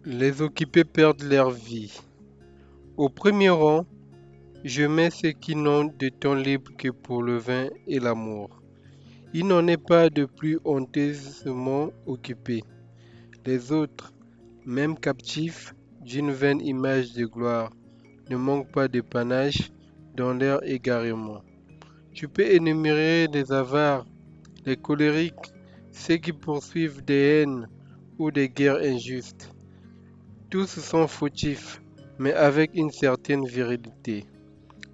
Les occupés perdent leur vie. Au premier rang, je mets ceux qui n'ont de temps libre que pour le vin et l'amour. Il n'en est pas de plus honteusement occupés. Les autres, même captifs d'une vaine image de gloire, ne manquent pas de panache dans leur égarement. Tu peux énumérer les avares, les colériques, ceux qui poursuivent des haines ou des guerres injustes. Tous sont fautifs, mais avec une certaine virilité.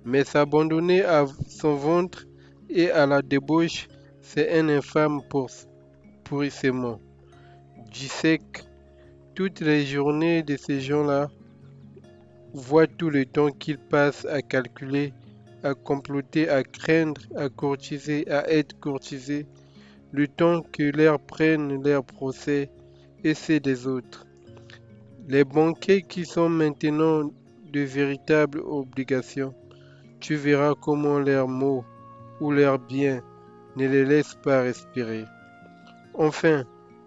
Mais s'abandonner à son ventre et à la débauche, c'est un infâme pourrissement. Du sec, toutes les journées de ces gens-là voient tout le temps qu'ils passent à calculer, à comploter, à craindre, à courtiser, à être courtisés, le temps que leur prennent leurs procès et ceux des autres. Les banquets qui sont maintenant de véritables obligations, tu verras comment leurs mots ou leurs biens ne les laissent pas respirer. Enfin,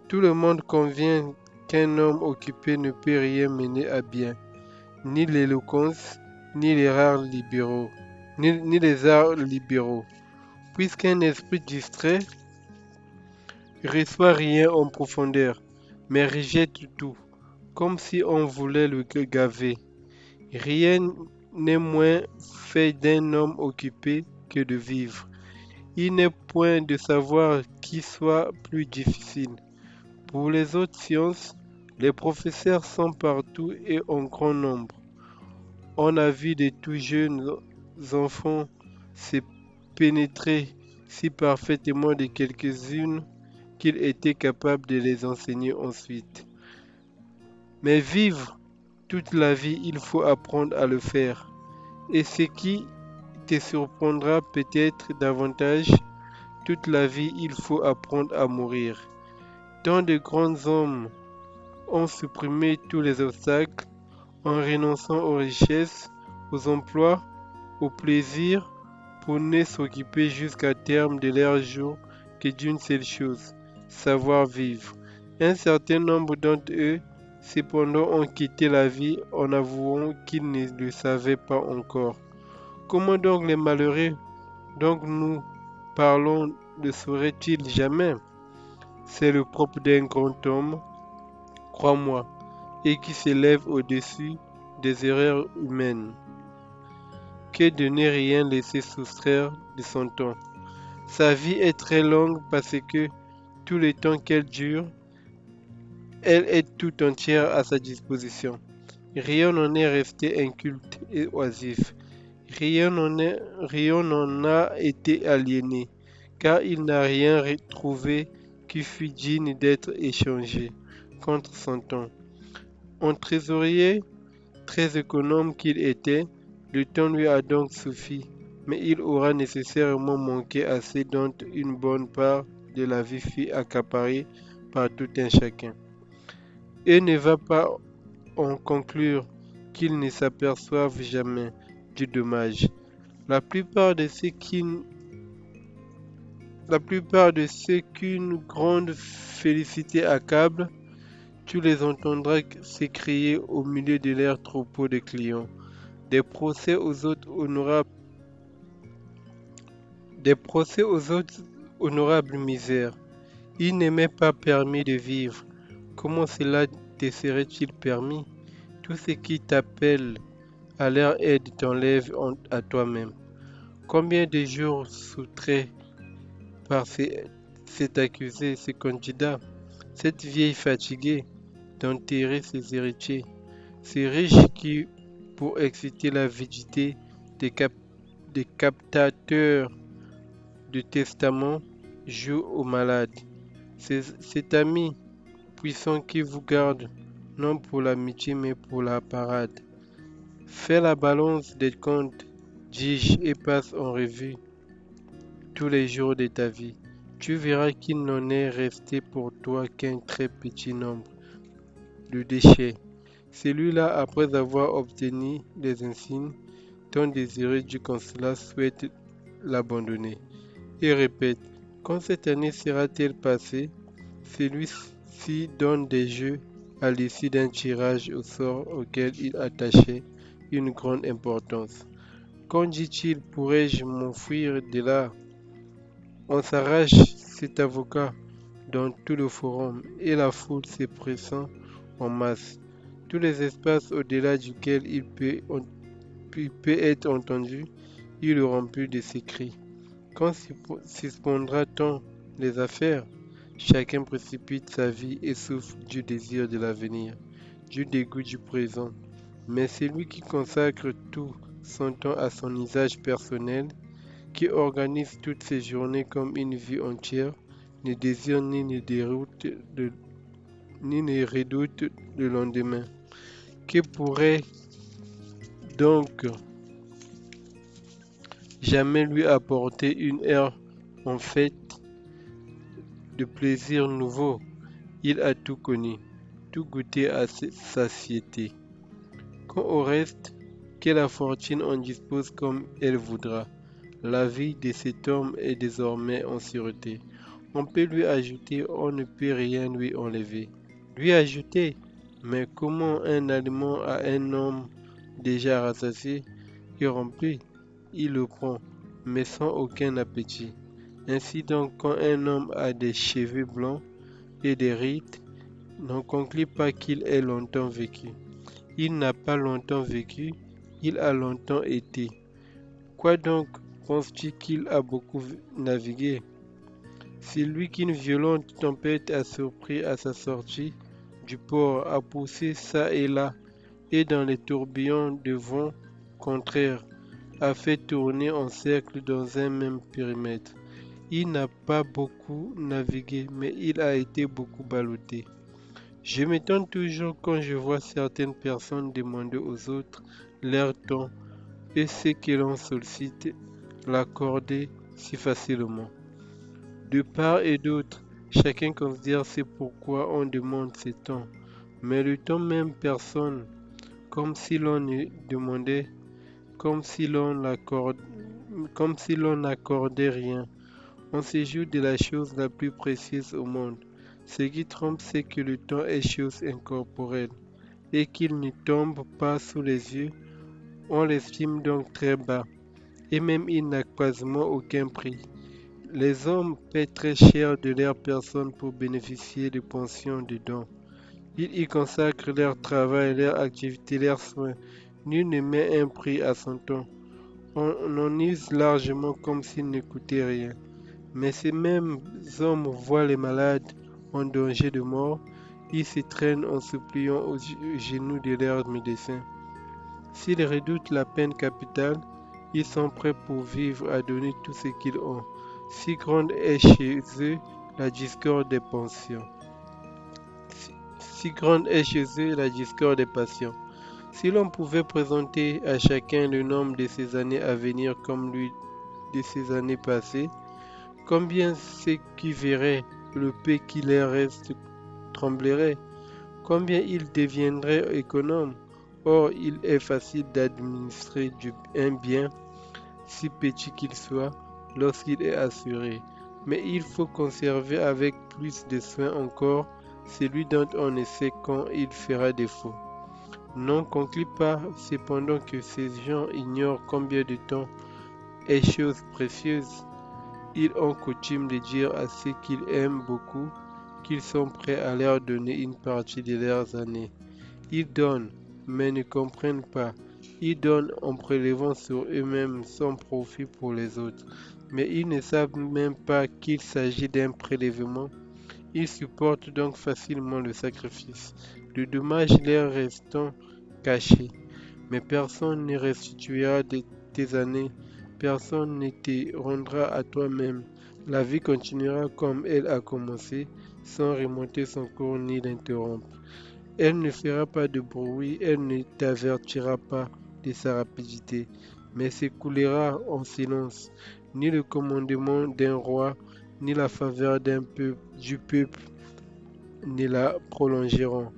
tout le monde convient qu'un homme occupé ne peut rien mener à bien, ni l'éloquence, ni les rares libéraux, ni les arts libéraux, puisqu'un esprit distrait reçoit rien en profondeur, mais rejette tout, comme si on voulait le gaver. Rien n'est moins fait d'un homme occupé que de vivre. Il n'est point de savoir qui soit plus difficile. Pour les autres sciences, les professeurs sont partout et en grand nombre. On a vu de tout jeunes enfants se pénétrer si parfaitement de quelques-unes qu'il était capable de les enseigner ensuite. Mais vivre toute la vie, il faut apprendre à le faire. Et ce qui te surprendra peut-être davantage, toute la vie, il faut apprendre à mourir. Tant de grands hommes ont supprimé tous les obstacles en renonçant aux richesses, aux emplois, aux plaisirs, pour ne s'occuper jusqu'à terme de leurs jours que d'une seule chose, savoir vivre. Un certain nombre d'entre eux, cependant, ont quitté la vie en avouant qu'ils ne le savaient pas encore. Comment donc les malheureux dont nous parlons ne sauraient-ils jamais? C'est le propre d'un grand homme, crois-moi, et qui s'élève au-dessus des erreurs humaines, que de ne rien laisser soustraire de son temps. Sa vie est très longue parce que tout le temps qu'elle dure, elle est tout entière à sa disposition. Rien n'en est resté inculte et oisif. Rien n'en a été aliéné, car il n'a rien trouvé qui fût digne d'être échangé contre son temps. En trésorier, très économe qu'il était, le temps lui a donc suffi, mais il aura nécessairement manqué assez dont une bonne part de la vie fut accaparée par tout un chacun. Et ne va pas en conclure qu'ils ne s'aperçoivent jamais du dommage. La plupart de ceux qu'une grande félicité accable, tu les entendras s'écrier au milieu de leurs troupeaux de clients. Des procès aux autres honorables, des procès aux autres honorables misères. Il n'est même pas permis de vivre. Comment cela te serait-il permis? Tout ce qui t'appelle à leur aide t'enlève à toi-même. Combien de jours soustraits par cet accusé, ce candidat, cette vieille fatiguée d'enterrer ses héritiers, ces riches qui, pour exciter l'avidité des captateurs de testament, jouent aux malades. Cet ami puissant qui vous garde, non pour l'amitié mais pour la parade. Fais la balance des comptes, dis-je, et passe en revue tous les jours de ta vie. Tu verras qu'il n'en est resté pour toi qu'un très petit nombre de déchets. Celui-là, après avoir obtenu les insignes tant désirés du consulat, souhaite l'abandonner. Et répète, quand cette année sera-t-elle passée, celui-ci donne des jeux à l'issue d'un tirage au sort auquel il attachait une grande importance. Qu'en dit-il? Pourrais-je m'enfuir de là? On s'arrache cet avocat dans tout le forum et la foule se pressant en masse. Tous les espaces au-delà duquel il peut être entendu, il le remplit de ses cris. Quand suspendra-t-on les affaires? Chacun précipite sa vie et souffre du désir de l'avenir, du dégoût du présent. Mais celui qui consacre tout son temps à son usage personnel, qui organise toutes ses journées comme une vie entière, ne désire ni ne redoute le lendemain. Que pourrait donc jamais lui apporter une heure en fait de plaisir nouveau? Il a tout connu, tout goûté à satiété. Quant au reste, que la fortune en dispose comme elle voudra. La vie de cet homme est désormais en sûreté. On peut lui ajouter, on ne peut rien lui enlever. Lui ajouter, mais comment un aliment à un homme déjà rassasié et rempli? Il le prend, mais sans aucun appétit. Ainsi donc, quand un homme a des cheveux blancs et des rides, n'en conclut pas qu'il ait longtemps vécu. Il n'a pas longtemps vécu, il a longtemps été. Quoi donc, penses-tu qu'il a beaucoup navigué? Celui qu'une violente tempête a surpris à sa sortie du port, a poussé çà et là, et dans les tourbillons de vent contraire, a fait tourner en cercle dans un même périmètre. Il n'a pas beaucoup navigué, mais il a été beaucoup ballotté. Je m'étonne toujours quand je vois certaines personnes demander aux autres leur temps et ce que l'on sollicite l'accorder si facilement. De part et d'autre, chacun considère ce pourquoi on demande ce temps, mais le temps même personne, comme si l'on ne demandait, comme si l'on n'accordait rien. On se joue de la chose la plus précieuse au monde. Ce qui trompe, c'est que le temps est chose incorporelle et qu'il ne tombe pas sous les yeux. On l'estime donc très bas, et même il n'a quasiment aucun prix. Les hommes paient très cher de leur personne pour bénéficier de pensions de dons. Ils y consacrent leur travail, leur activité, leurs soins. Nul ne met un prix à son temps. On en use largement comme s'il ne coûtait rien. Mais ces mêmes hommes voient les malades en danger de mort. Ils se traînent en suppliant aux genoux de leurs médecins. S'ils redoutent la peine capitale, ils sont prêts pour vivre à donner tout ce qu'ils ont. Si grande est chez eux la discorde des passions. Si grande est chez eux la discorde des passions. Si l'on pouvait présenter à chacun le nombre de ses années à venir comme lui de ses années passées, combien ceux qui verraient le peu qui leur reste trembleraient, combien ils deviendraient économes. Or, il est facile d'administrer un bien, si petit qu'il soit, lorsqu'il est assuré. Mais il faut conserver avec plus de soin encore celui dont on ne sait quand il fera défaut. Non, conclut pas cependant que ces gens ignorent combien de temps est chose précieuse. Ils ont coutume de dire à ceux qu'ils aiment beaucoup qu'ils sont prêts à leur donner une partie de leurs années. Ils donnent, mais ne comprennent pas. Ils donnent en prélevant sur eux-mêmes sans profit pour les autres. Mais ils ne savent même pas qu'il s'agit d'un prélèvement. Ils supportent donc facilement le sacrifice, le dommage leur restant caché. Mais personne ne restituera de tes années, personne ne te rendra à toi-même. La vie continuera comme elle a commencé, sans remonter son cours ni l'interrompre. Elle ne fera pas de bruit, elle ne t'avertira pas de sa rapidité, mais s'écoulera en silence. Ni le commandement d'un roi, ni la faveur du peuple ne la prolongeront.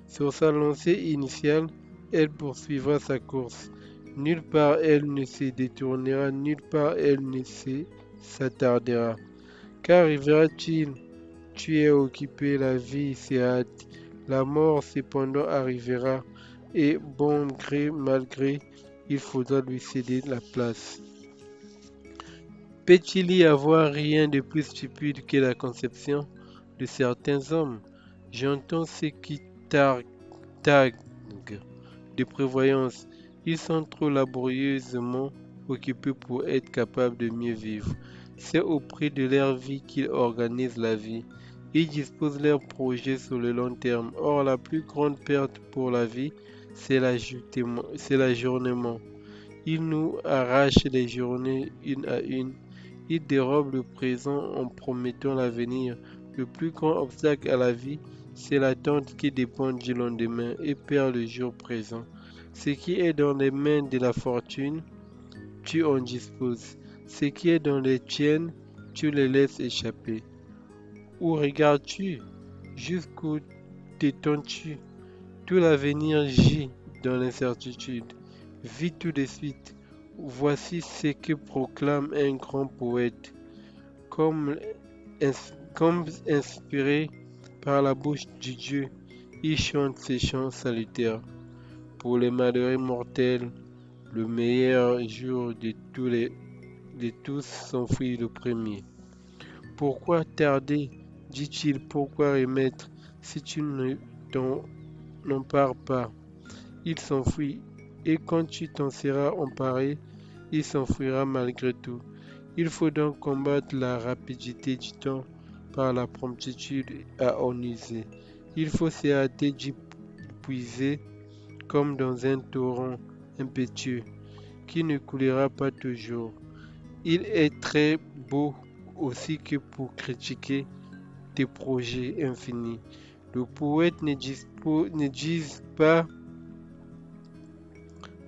Sur sa lancée initiale, elle poursuivra sa course. Nulle part elle ne se détournera, nulle part elle ne s'attardera. Qu'arrivera-t-il? Tu es occupé, la vie se hâte. La mort cependant arrivera, et bon gré mal gré, il faudra lui céder la place. Peut-il y avoir rien de plus stupide que la conception de certains hommes? J'entends ceux qui targuent de prévoyance. Ils sont trop laborieusement occupés pour être capables de mieux vivre. C'est au prix de leur vie qu'ils organisent la vie. Ils disposent leurs projets sur le long terme. Or, la plus grande perte pour la vie, c'est l'ajournement. Ils nous arrachent les journées une à une. Ils dérobent le présent en promettant l'avenir. Le plus grand obstacle à la vie, c'est l'attente qui dépend du lendemain et perd le jour présent. Ce qui est dans les mains de la fortune, tu en disposes. Ce qui est dans les tiennes, tu les laisses échapper. Où regardes-tu? Jusqu'où t'étends-tu? Tout l'avenir gît dans l'incertitude. Vis tout de suite. Voici ce que proclame un grand poète, comme, comme inspiré par la bouche du Dieu, il chante ces chants salutaires. Pour les malheureux mortels, le meilleur jour de tous s'enfuit le premier. Pourquoi tarder, dit-il, pourquoi remettre, si tu ne t'en empares pas? Il s'enfuit, et quand tu t'en seras emparé, il s'enfuira malgré tout. Il faut donc combattre la rapidité du temps par la promptitude à en user. Il faut se hâter d'y puiser comme dans un torrent impétueux qui ne coulera pas toujours. Il est très beau aussi que pour critiquer tes projets infinis. Le poète ne dit pas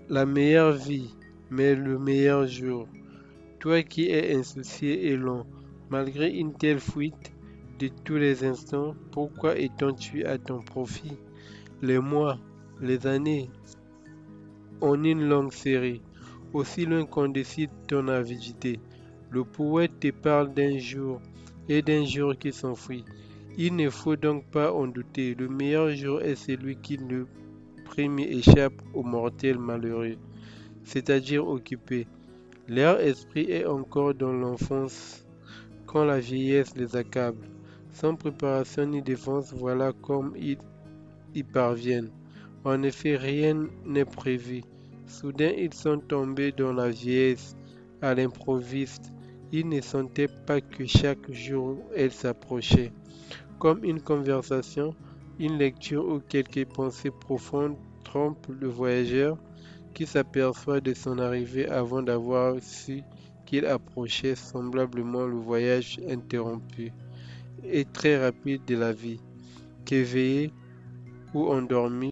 la meilleure vie, mais le meilleur jour. Toi qui es insoucié et lent, malgré une telle fuite de tous les instants, pourquoi étends-tu à ton profit les mois, les années, en une longue série, aussi loin qu'on décide ton avidité? Le poète te parle d'un jour et d'un jour qui s'enfuit. Il ne faut donc pas en douter, le meilleur jour est celui qui le premier échappe aux mortels malheureux, c'est-à-dire occupés. Leur esprit est encore dans l'enfance quand la vieillesse les accable. Sans préparation ni défense, voilà comme ils y parviennent. En effet, rien n'est prévu. Soudain, ils sont tombés dans la vieillesse, à l'improviste. Ils ne sentaient pas que chaque jour elle s'approchait. Comme une conversation, une lecture ou quelques pensées profondes trompent le voyageur qui s'aperçoit de son arrivée avant d'avoir su qu'il approchait semblablement le voyage interrompu et très rapide de la vie, qu'éveillé ou endormi,